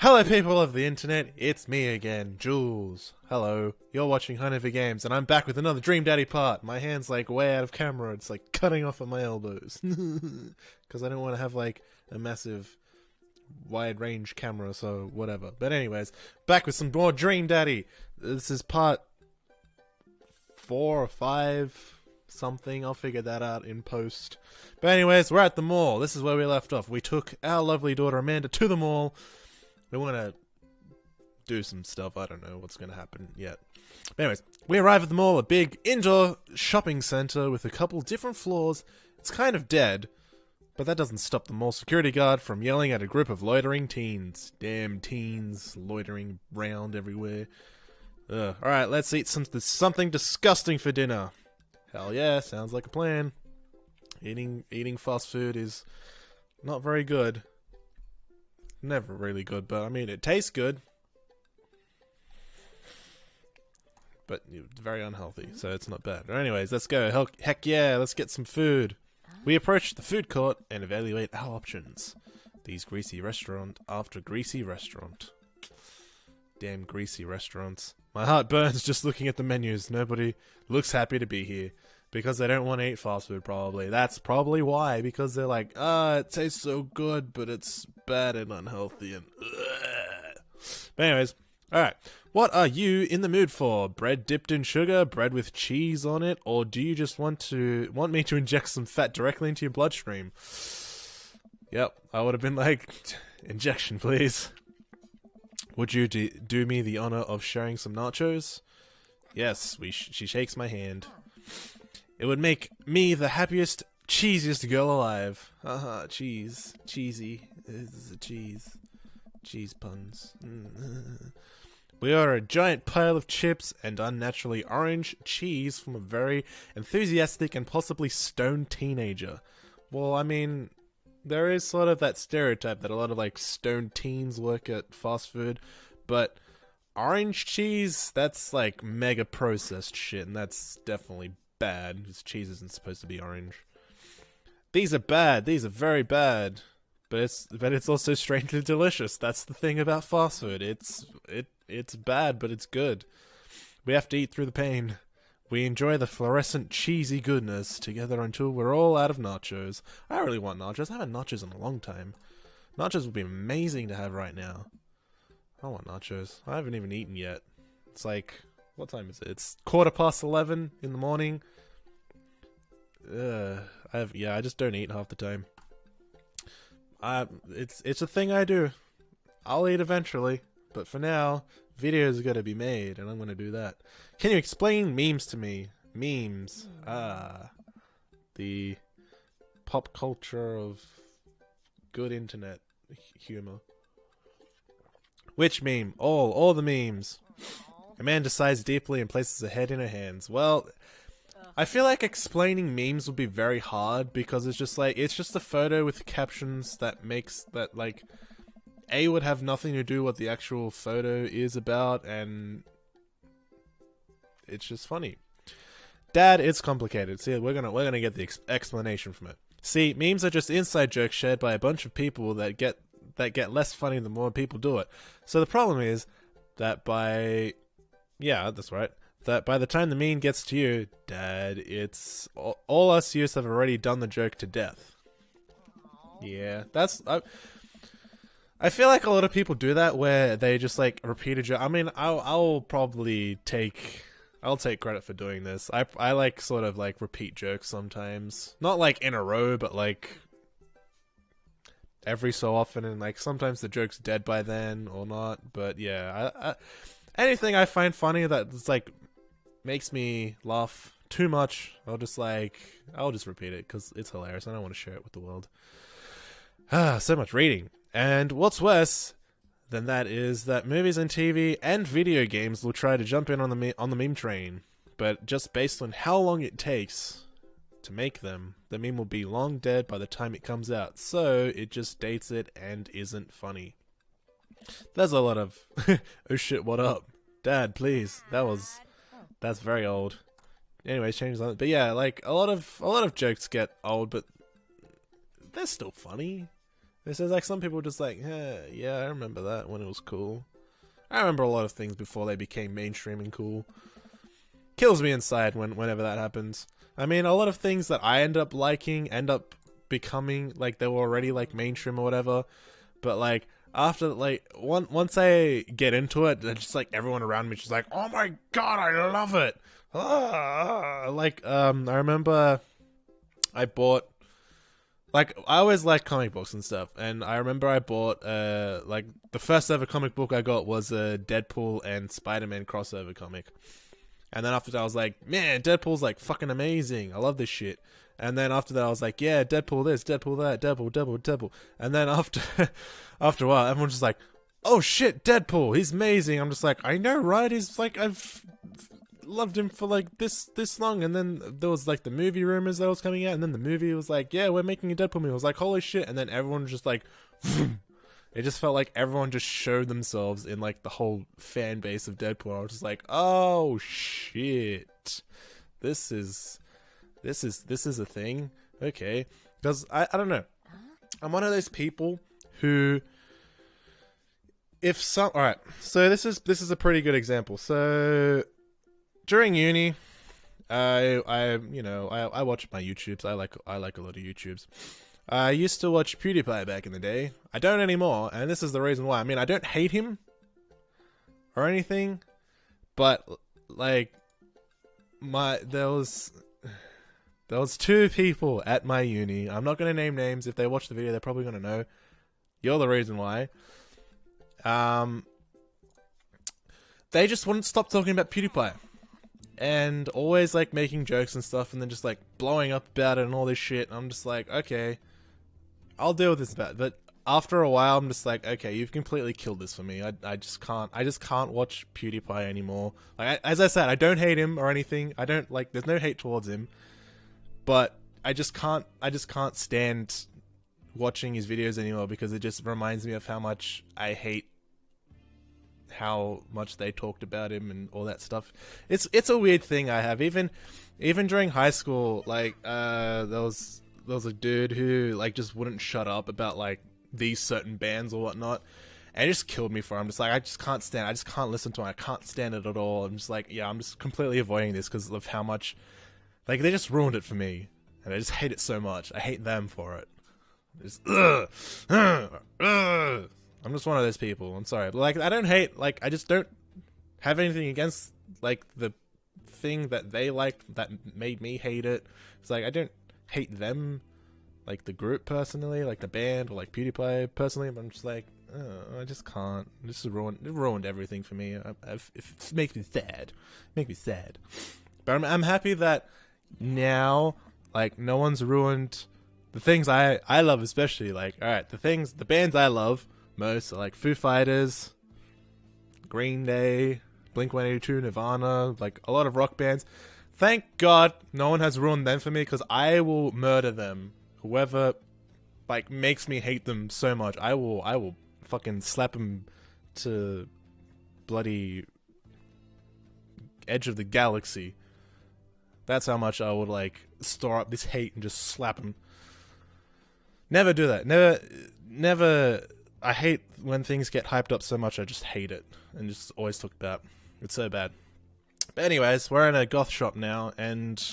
Hello people of the internet, it's me again, Julz. Hello, you're watching Hunter Games, and I'm back with another Dream Daddy part. My hand's like way out of camera, it's like cutting off at my elbows. Because I don't want to have like a massive wide range camera, so whatever. But anyways, back with some more Dream Daddy. This is part 4 or 5 something, I'll figure that out in post. But anyways, we're at the mall. This is where we left off. We took our lovely daughter Amanda to the mall. We want to do some stuff. I don't know what's going to happen yet. But anyways, we arrive at the mall, a big indoor shopping center with a couple different floors. It's kind of dead, but that doesn't stop the mall security guard from yelling at a group of loitering teens. Damn teens loitering around everywhere. Alright, let's eat something disgusting for dinner. Hell yeah, sounds like a plan. Eating fast food is not very good. Never really good, but I mean, it tastes good. But it's very unhealthy, so it's not bad. But anyways, let's go. Heck yeah, let's get some food. We approach the food court and evaluate our options. These greasy restaurant after greasy restaurant. Damn greasy restaurants. My heart burns just looking at the menus. Nobody looks happy to be here. Because they don't want to eat fast food, probably. That's probably why. Because they're like, it tastes so good, but it's bad and unhealthy and But anyways, alright. What are you in the mood for? Bread dipped in sugar, bread with cheese on it, or do you just want me to inject some fat directly into your bloodstream? Yep, I would have been like, injection please. Would you do me the honor of sharing some nachos? Yes, she shakes my hand. It would make me the happiest, cheesiest girl alive. Haha, cheese. Cheesy. This is a cheese. Cheese puns. We order a giant pile of chips and unnaturally orange cheese from a very enthusiastic and possibly stoned teenager. Well, I mean, there is sort of that stereotype that a lot of like stoned teens work at fast food, but orange cheese, that's like mega processed shit, and that's definitely bad, because cheese isn't supposed to be orange. These are bad. These are very bad. But it's also strangely delicious. That's the thing about fast food. It's bad, but it's good. We have to eat through the pain. We enjoy the fluorescent cheesy goodness together until we're all out of nachos. I really want nachos. I haven't had nachos in a long time. Nachos would be amazing to have right now. I want nachos. I haven't even eaten yet. It's like, what time is it? It's 11:15 in the morning. I just don't eat half the time. It's a thing I do. I'll eat eventually, but for now, videos are gonna be made, and I'm gonna do that. Can you explain memes to me? Memes. The pop culture of good internet humor. Which meme? All the memes. Amanda sighs deeply and places her head in her hands. Well, I feel like explaining memes would be very hard because it's just a photo with captions that makes that like A would have nothing to do what the actual photo is about, and it's just funny. Dad, it's complicated. See, we're gonna get the explanation from it. See, memes are just inside jokes shared by a bunch of people that get less funny the more people do it. So the problem is that that's right. That by the time the meme gets to you, Dad, it's all us youths have already done the joke to death. Yeah, I feel like a lot of people do that where they just like repeat a joke. I mean, I'll take credit for doing this. I like sort of like repeat jokes sometimes, not like in a row, but like every so often, and like sometimes the joke's dead by then or not. But yeah, anything I find funny that's like makes me laugh too much, I'll just repeat it because it's hilarious and I want to share it with the world. So much reading. And what's worse than that is that movies and TV and video games will try to jump in on the meme train, but just based on how long it takes to make them, the meme will be long dead by the time it comes out, so it just dates it and isn't funny. There's a lot of oh shit, what up? Dad, please. That's very old. Anyways, change that. But yeah, like a lot of jokes get old, but they're still funny. This is like some people just like, yeah, I remember that when it was cool. I remember a lot of things before they became mainstream and cool. Kills me inside whenever that happens. I mean, a lot of things that I end up liking end up becoming like they were already like mainstream or whatever. But like after like once I get into it, it's just like everyone around me is just like, oh my god, I love it. I remember I bought. Like, I always liked comic books and stuff, and I remember I bought, like, the first ever comic book I got was a Deadpool and Spider-Man crossover comic. And then after that, I was like, man, Deadpool's, like, fucking amazing. I love this shit. And then after that, I was like, yeah, Deadpool this, Deadpool that, Deadpool. And then after a while, everyone's just like, oh shit, Deadpool, he's amazing. I'm just like, I know, right? He's like, I've loved him for like this long, and then there was like the movie rumors that was coming out, and then the movie was like, yeah, we're making a Deadpool movie. I was like, holy shit. And then everyone was just like, it just felt like everyone just showed themselves in like the whole fan base of Deadpool. I was just like, oh shit, this is a thing. Okay, because I don't know, I'm one of those people who, alright, so this is a pretty good example. So during uni, I watch my YouTubes. I like a lot of YouTubes. I used to watch PewDiePie back in the day. I don't anymore, and this is the reason why. I mean, I don't hate him or anything, but like there was two people at my uni. I'm not gonna name names. If they watch the video, they're probably gonna know. You're the reason why. They just wouldn't stop talking about PewDiePie. And always like making jokes and stuff, and then just like blowing up about it and all this shit. I'm just like, okay, I'll deal with this about it. But after a while, I'm just like, okay, you've completely killed this for me. I just can't watch PewDiePie anymore. Like as I said, I don't hate him or anything. I don't like. There's no hate towards him, but I just can't stand watching his videos anymore because it just reminds me of how much I hate how much they talked about him and all that stuff. It's a weird thing I have. Even during high school, like there was a dude who like just wouldn't shut up about like these certain bands or whatnot, and it just killed me for him. I'm just like, I just can't listen to him. I can't stand it at all. I'm just like, yeah, I'm just completely avoiding this because of how much like they just ruined it for me, and I just hate it so much. I hate them for it. Just I'm just one of those people. I'm sorry. But, like, I don't hate, like, I just don't have anything against, like, the thing that they liked that made me hate it. It's like, I don't hate them, like, the group personally, like, the band, or, like, PewDiePie personally, but I'm just like, oh, I just can't. It ruined everything for me. It makes me sad. But I'm happy that now, like, no one's ruined the things I love, especially, like, alright, the bands I love most are like Foo Fighters, Green Day, Blink-182, Nirvana, like a lot of rock bands. Thank God no one has ruined them for me, because I will murder them. Whoever like makes me hate them so much, I will fucking slap them to bloody edge of the galaxy. That's how much I would like store up this hate and just slap them. Never do that. Never. I hate when things get hyped up so much. I just hate it and just always talk about. It's so bad. But anyways, we're in a goth shop now and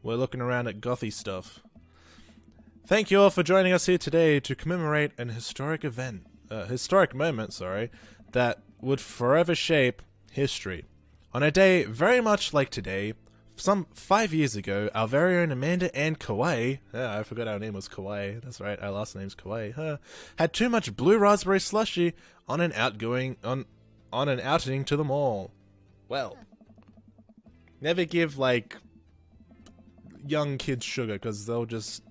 we're looking around at gothy stuff. Thank you all for joining us here today to commemorate an historic moment, that would forever shape history. On a day very much like today, some 5 years ago, our very own Amanda and Kawaii, I forgot our name was Kawaii, that's right, our last name's Kawaii, had too much blue raspberry slushy on an outing to the mall. Well, never give, like, young kids sugar, because they'll just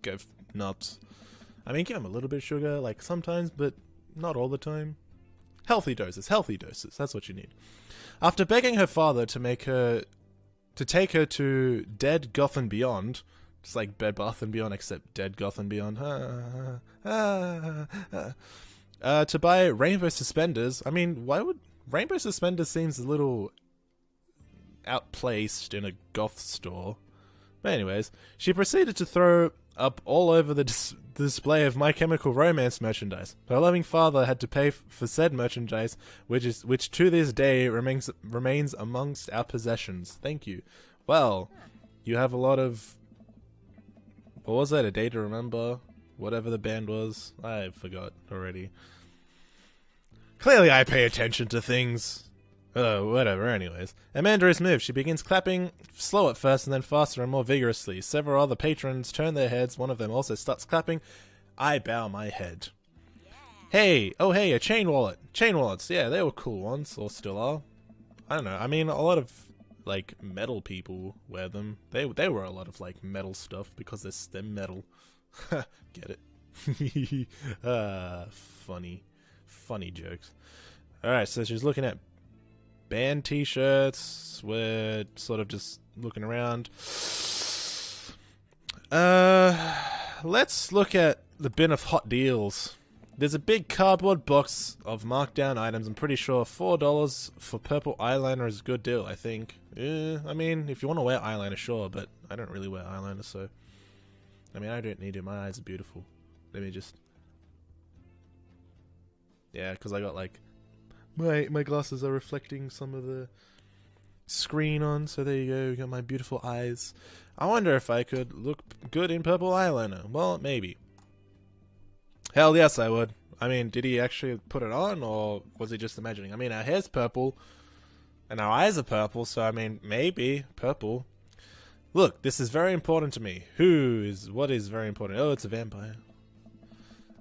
go nuts. I mean, give them a little bit of sugar, like, sometimes, but not all the time. Healthy doses, that's what you need. After begging her father to take her to Dead Goth and Beyond, just like Bed Bath and Beyond, except Dead Goth and Beyond, to buy rainbow suspenders. I mean, why would rainbow suspenders seems a little outplaced in a goth store. But anyways, she proceeded to throw up all over the display of My Chemical Romance merchandise. Her loving father had to pay for said merchandise, which to this day remains amongst our possessions. Thank you. Well, you have a lot of... What was that? A Day to Remember? Whatever the band was. I forgot already. Clearly I pay attention to things. Whatever, anyways. Amanda is moved. She begins clapping, slow at first and then faster and more vigorously. Several other patrons turn their heads. One of them also starts clapping. I bow my head. Hey! Oh hey, a chain wallet. Chain wallets, yeah, they were cool ones, or still are. I don't know, I mean, a lot of, like, metal people wear them. They wear a lot of, like, metal stuff because they're metal. Get it? Funny jokes. Alright, so she's looking at band t-shirts. We're sort of just looking around. Let's look at the bin of hot deals. There's a big cardboard box of markdown items. I'm pretty sure $4 for purple eyeliner is a good deal, I think. I mean, if you want to wear eyeliner, sure, but I don't really wear eyeliner, so... I mean, I don't need it. My eyes are beautiful. Let me just... Yeah, because I got, like... My glasses are reflecting some of the screen on, so there you go. You got my beautiful eyes. I wonder if I could look good in purple eyeliner. Well, maybe. Hell yes, I would. I mean, did he actually put it on, or was he just imagining? I mean, our hair's purple, and our eyes are purple, so I mean, maybe purple. Look, this is very important to me. What is very important? Oh, it's a vampire.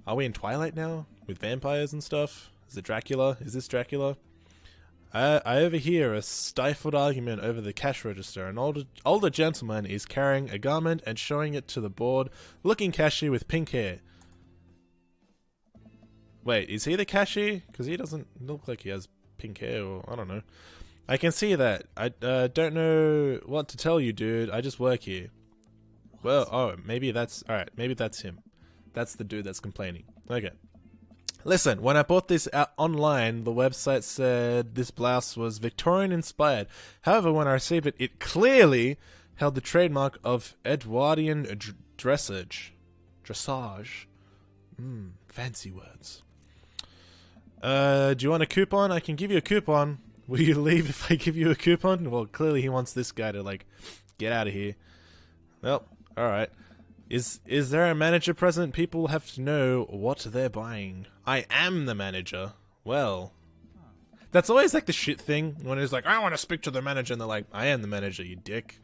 Are we in Twilight now? With vampires and stuff? Is it Dracula? Is this Dracula? I overhear a stifled argument over the cash register. An older gentleman is carrying a garment and showing it to the bored-looking cashier with pink hair. Wait, is he the cashier? Because he doesn't look like he has pink hair, or I don't know. I can see that. I don't know what to tell you, dude. I just work here. Well, oh, maybe that's... Alright, maybe that's him. That's the dude that's complaining. Okay. Listen, when I bought this out online, the website said this blouse was Victorian inspired. However, when I received it, it clearly held the trademark of Edwardian dressage. Dressage. Fancy words. Do you want a coupon? I can give you a coupon. Will you leave if I give you a coupon? Well, clearly he wants this guy to, like, get out of here. Well, alright. Is there a manager present? People have to know what they're buying. I am the manager. Well, that's always like the shit thing when it's like, I want to speak to the manager, and they're like, I am the manager, you dick.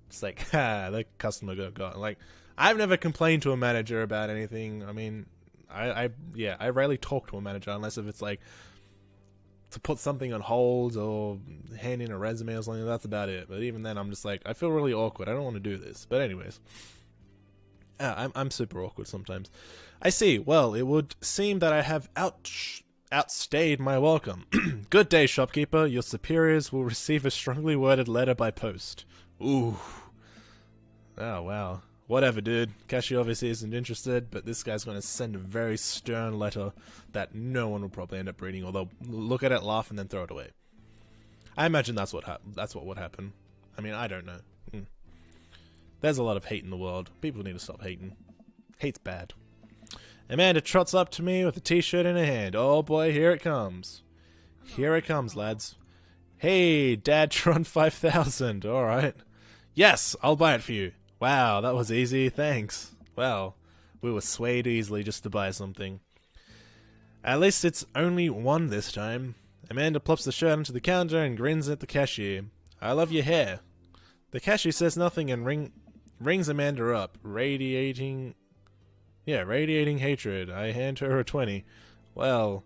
It's like, ha, the customer got. Like, I've never complained to a manager about anything. I mean, I rarely talk to a manager unless if it's like to put something on hold or hand in a resume or something. That's about it. But even then, I'm just like, I feel really awkward. I don't want to do this. But anyways. I'm super awkward sometimes. I see. Well, it would seem that I have outstayed my welcome. Good day, shopkeeper. Your superiors will receive a strongly worded letter by post. Ooh. Oh, wow. Whatever, dude. Cashier obviously isn't interested, but this guy's going to send a very stern letter that no one will probably end up reading, or they'll look at it, laugh, and then throw it away. I imagine that's what would happen. I mean, I don't know. There's a lot of hate in the world. People need to stop hating. Hate's bad. Amanda trots up to me with a t-shirt in her hand. Oh boy, here it comes. Here it comes, lads. Hey, Dadtron 5000. Alright. Yes, I'll buy it for you. Wow, that was easy. Thanks. Well, we were swayed easily just to buy something. At least it's only one this time. Amanda plops the shirt onto the counter and grins at the cashier. I love your hair. The cashier says nothing and rings Amanda up, radiating hatred. I hand her a 20. Well,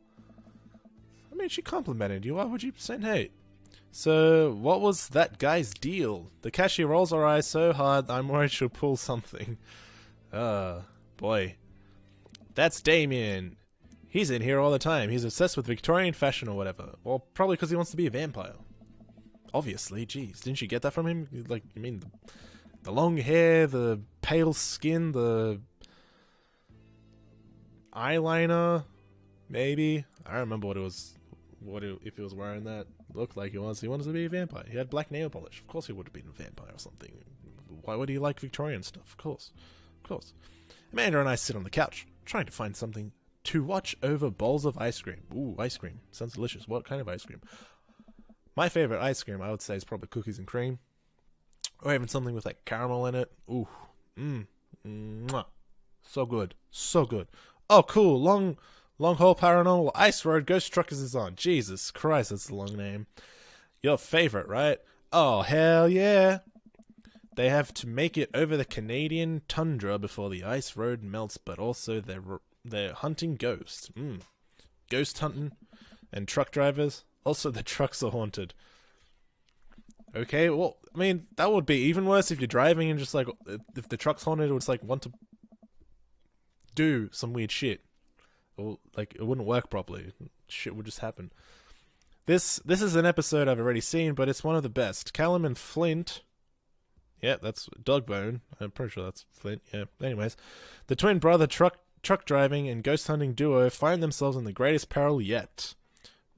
I mean, she complimented you. Why would you send hate? So, what was that guy's deal? The cashier rolls her eyes so hard, I'm worried she'll pull something. Boy. That's Damien. He's in here all the time. He's obsessed with Victorian fashion or whatever. Well, probably because he wants to be a vampire. Obviously, jeez. Didn't you get that from him? Like, you mean the long hair, the pale skin, the eyeliner, maybe? I don't remember if he was wearing that. Looked like he wanted to be a vampire. He had black nail polish. Of course he would have been a vampire or something. Why would he like Victorian stuff? Of course. of course. Amanda and I sit on the couch, trying to find something to watch over bowls of ice cream. Ooh, ice cream. Sounds delicious. What kind of ice cream? My favorite ice cream, I would say, is probably cookies and cream. Or even something with, like, caramel in it. Ooh. Mwah. So good. So good. Oh, cool. Long haul paranormal ice road ghost truckers is on. Jesus Christ, that's a long name. Your favorite, right? Oh, hell yeah. They have to make it over the Canadian tundra before the ice road melts, but also they're hunting ghosts. Ghost hunting and truck drivers. Also, the trucks are haunted. Okay, well, I mean, that would be even worse if you're driving and just, like, if the truck's haunted, it would, like, want to do some weird shit. Or, like, it wouldn't work properly. Shit would just happen. This is an episode I've already seen, but it's one of the best. Callum and Flint... Yeah, that's Dogbone. I'm pretty sure that's Flint. Yeah. Anyways, the twin brother truck driving and ghost hunting duo find themselves in the greatest peril yet.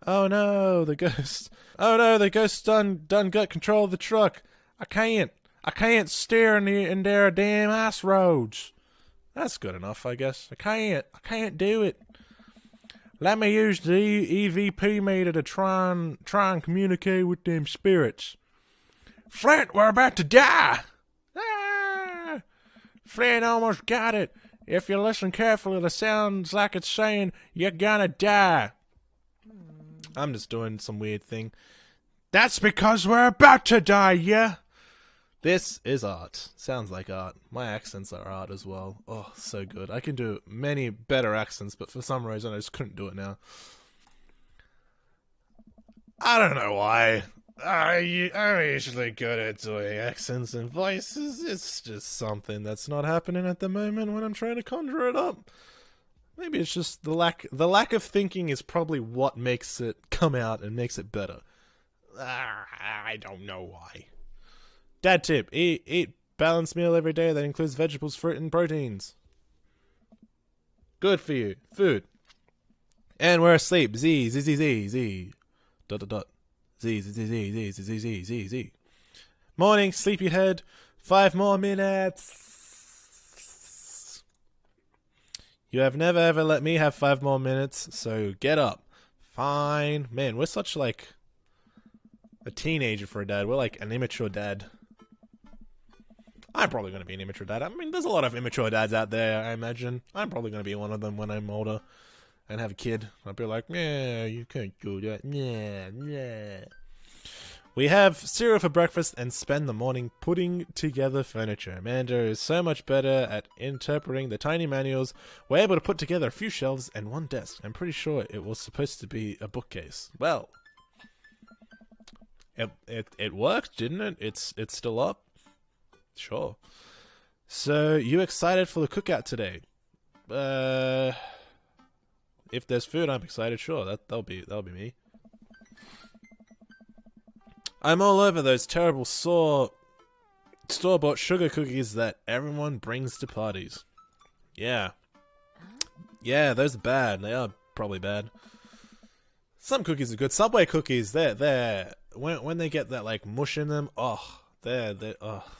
Oh no, the ghost. Oh no, the ghost done got control of the truck. I can't steer in their damn ice roads. That's good enough, I guess. I can't do it. Let me use the EVP meter to try and communicate with them spirits. Flint, we're about to die! Ah! Flint almost got it. If you listen carefully, it sounds like it's saying you're gonna die. I'm just doing some weird thing. That's because we're about to die, yeah? This is art. Sounds like art. My accents are art as well. Oh, so good. I can do many better accents, but for some reason I just couldn't do it now. I don't know why. I'm usually good at doing accents and voices. It's just something that's not happening at the moment when I'm trying to conjure it up. Maybe it's just the lack of thinking is probably what makes it come out and makes it better. I don't know why. Dad tip: eat balanced meal every day that includes vegetables, fruit, and proteins. Good for you. Food. And we're asleep. Z. Dot dot dot. Z. Morning, sleepyhead. 5 more minutes. You have never ever let me have 5 more minutes, so get up. Fine. Man, we're such like a teenager for a dad. We're like an immature dad. I'm probably going to be an immature dad. I mean, there's a lot of immature dads out there, I imagine. I'm probably going to be one of them when I'm older and have a kid. I'll be like, yeah, you can't do that. Yeah. We have cereal for breakfast and spend the morning putting together furniture. Amanda is so much better at interpreting the tiny manuals. We're able to put together a few shelves and one desk. I'm pretty sure it was supposed to be a bookcase. Well, it worked, didn't it? It's still up. Sure. So, you excited for the cookout today? If there's food, I'm excited. Sure, that'll be me. I'm all over those terrible store-bought sugar cookies that everyone brings to parties. Yeah. Yeah, those are bad. They are probably bad. Some cookies are good. Subway cookies, they're when they get that like mush in them, they're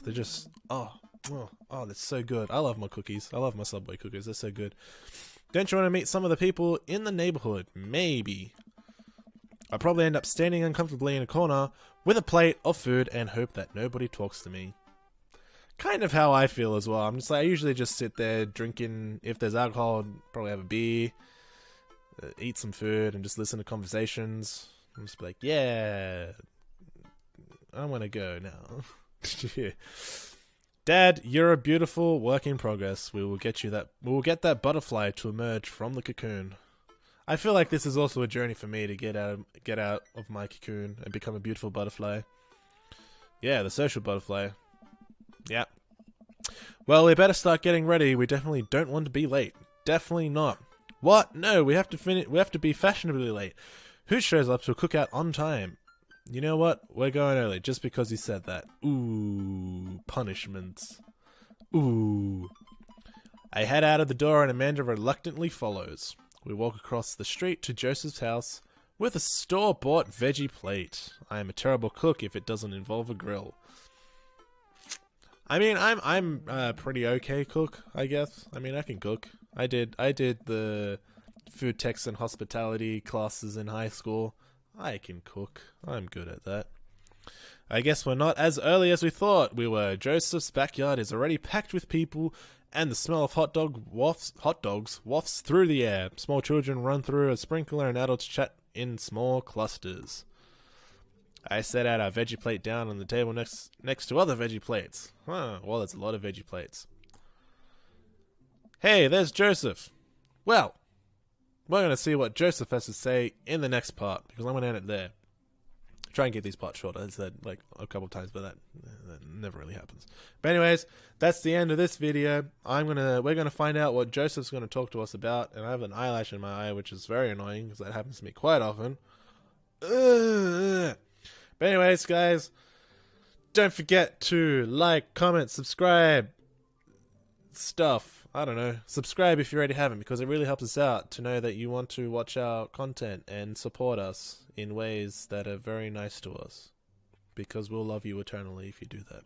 just they're so good. I love my cookies. I love my Subway cookies. They're so good. Don't you want to meet some of the people in the neighborhood? Maybe. I'll probably end up standing uncomfortably in a corner with a plate of food and hope that nobody talks to me. Kind of how I feel as well. I'm just like, I usually just sit there drinking. If there's alcohol, I'd probably have a beer, eat some food, and just listen to conversations. I'm just like, yeah, I want to go now. Yeah. Dad, you're a beautiful work in progress. We will get that butterfly to emerge from the cocoon. I feel like this is also a journey for me to get out of my cocoon and become a beautiful butterfly. Yeah, the social butterfly. Yeah. Well, we better start getting ready. We definitely don't want to be late. Definitely not. What? No, we have to finish. We have to be fashionably late. Who shows up to a cookout on time? You know what? We're going early just because you said that. Ooh, punishments. Ooh. I head out of the door and Amanda reluctantly follows. We walk across the street to Joseph's house with a store-bought veggie plate. I am a terrible cook if it doesn't involve a grill. I mean, I'm pretty okay cook, I guess. I mean, I can cook. I did the food techs and hospitality classes in high school. I can cook. I'm good at that. I guess we're not as early as we thought we were. Joseph's backyard is already packed with people, and the smell of hot dogs wafts through the air. Small children run through a sprinkler, and adults chat in small clusters. I set out our veggie plate down on the table next to other veggie plates. Huh, well, there's a lot of veggie plates. Hey, there's Joseph. Well, we're going to see what Joseph has to say in the next part, because I'm going to end it there. Try and get these parts shorter. I said like a couple of times, but that never really happens. But anyways, that's the end of this video. We're gonna find out what Joseph's gonna talk to us about, and I have an eyelash in my eye, which is very annoying because that happens to me quite often. But anyways, guys, don't forget to like, comment, subscribe, stuff. I don't know. Subscribe if you already haven't, because it really helps us out to know that you want to watch our content and support us in ways that are very nice to us, because we'll love you eternally if you do that.